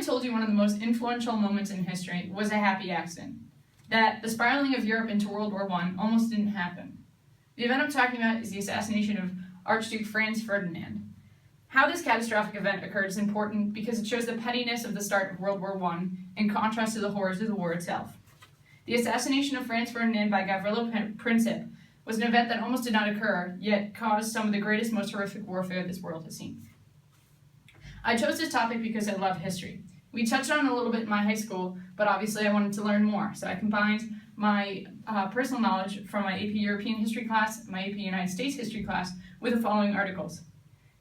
I told you one of the most influential moments in history was a happy accident? That the spiraling of Europe into World War I almost didn't happen. The event I'm talking about is the assassination of Archduke Franz Ferdinand. How this catastrophic event occurred is important because it shows the pettiness of the start of World War I in contrast to the horrors of the war itself. The assassination of Franz Ferdinand by Gavrilo Princip was an event that almost did not occur, yet caused some of the greatest, most horrific warfare this world has seen. I chose this topic because I love history. We touched on it a little bit in my high school, but obviously I wanted to learn more, so I combined my personal knowledge from my AP European History class, my AP United States History class, with the following articles.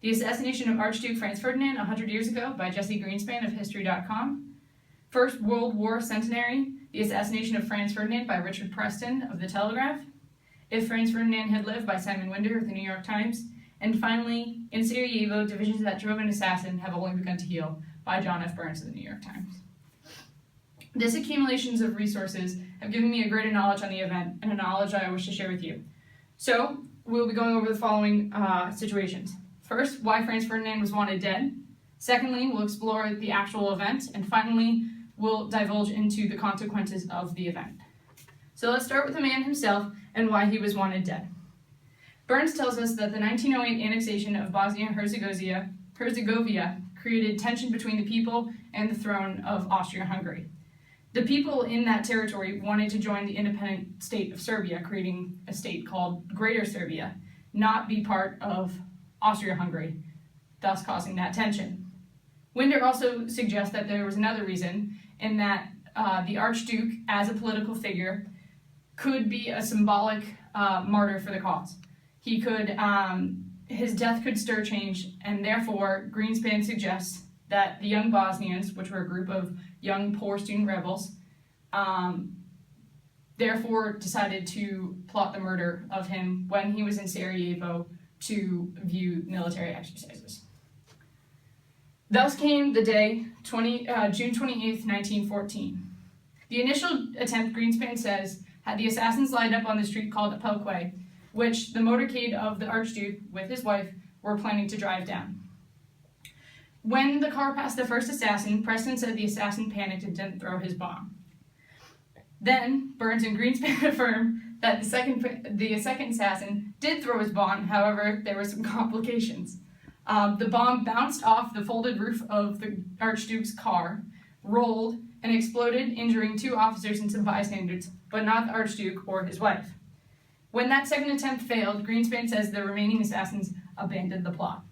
The Assassination of Archduke Franz Ferdinand 100 Years Ago by Jesse Greenspan of History.com. First World War Centenary, The Assassination of Franz Ferdinand by Richard Preston of The Telegraph. If Franz Ferdinand Had Lived by Simon Winder of The New York Times. And finally, in Sarajevo, Divisions That Drove an Assassin Have Only Begun to Heal by John F. Burns of The New York Times. This accumulations of resources have given me a greater knowledge on the event and a knowledge I wish to share with you. So, we'll be going over the following situations. First, why Franz Ferdinand was wanted dead. Secondly, we'll explore the actual event. And finally, we'll divulge into the consequences of the event. So let's start with the man himself and why he was wanted dead. Burns tells us that the 1908 annexation of Bosnia and Herzegovina created tension between the people and the throne of Austria-Hungary. The people in that territory wanted to join the independent state of Serbia, creating a state called Greater Serbia, not be part of Austria-Hungary, thus causing that tension. Winder also suggests that there was another reason, in that the Archduke, as a political figure, could be a symbolic martyr for the cause. He could, his death could stir change, and therefore Greenspan suggests that the young Bosnians, which were a group of young poor student rebels, therefore decided to plot the murder of him when he was in Sarajevo to view military exercises. Thus came the day, June 28th, 1914. The initial attempt, Greenspan says, had the assassins lined up on the street called Apelque, which the motorcade of the Archduke, with his wife, were planning to drive down. When the car passed the first assassin, Preston said the assassin panicked and didn't throw his bomb. Then, Burns and Greenspan affirmed that the second assassin did throw his bomb, however, there were some complications. The bomb bounced off the folded roof of the Archduke's car, rolled, and exploded, injuring 2 officers and some bystanders, but not the Archduke or his wife. When that second attempt failed, Greenspan says the remaining assassins abandoned the plot.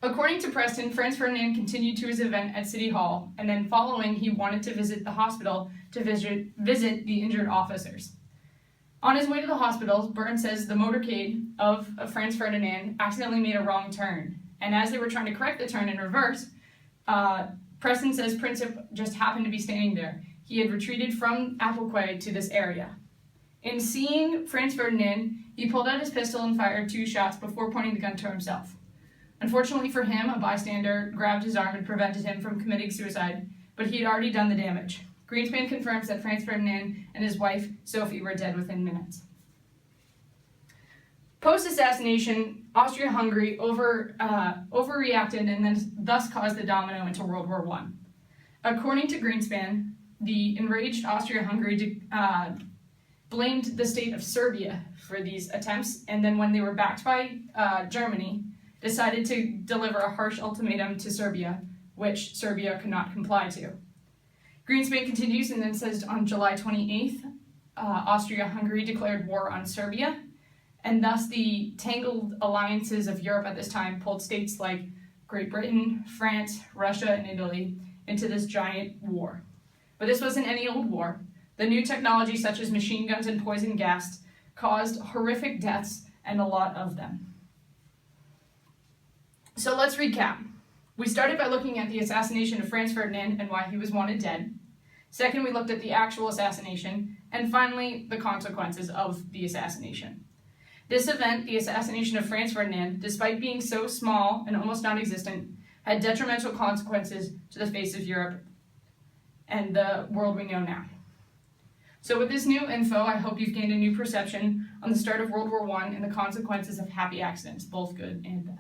According to Preston, Franz Ferdinand continued to his event at City Hall, and then following, he wanted to visit the hospital to visit the injured officers. On his way to the hospital, Burns says the motorcade of Franz Ferdinand accidentally made a wrong turn, and as they were trying to correct the turn in reverse, Preston says Princip just happened to be standing there. He had retreated from Apelque to this area. In seeing Franz Ferdinand, he pulled out his pistol and fired 2 shots before pointing the gun to himself. Unfortunately for him, a bystander grabbed his arm and prevented him from committing suicide, but he had already done the damage. Greenspan confirms that Franz Ferdinand and his wife, Sophie, were dead within minutes. Post-assassination, Austria-Hungary overreacted and then thus caused the domino into World War I. According to Greenspan, the enraged Austria-Hungary blamed the state of Serbia for these attempts, and then when they were backed by Germany, decided to deliver a harsh ultimatum to Serbia, which Serbia could not comply to. Greenspan continues and then says on July 28th, Austria-Hungary declared war on Serbia, and thus the tangled alliances of Europe at this time pulled states like Great Britain, France, Russia, and Italy into this giant war. But this wasn't any old war. The new technology, such as machine guns and poison gas, caused horrific deaths, and a lot of them. So let's recap. We started by looking at the assassination of Franz Ferdinand and why he was wanted dead. Second, we looked at the actual assassination, and finally, the consequences of the assassination. This event, the assassination of Franz Ferdinand, despite being so small and almost non-existent, had detrimental consequences to the face of Europe and the world we know now. So with this new info, I hope you've gained a new perception on the start of World War I and the consequences of happy accidents, both good and bad.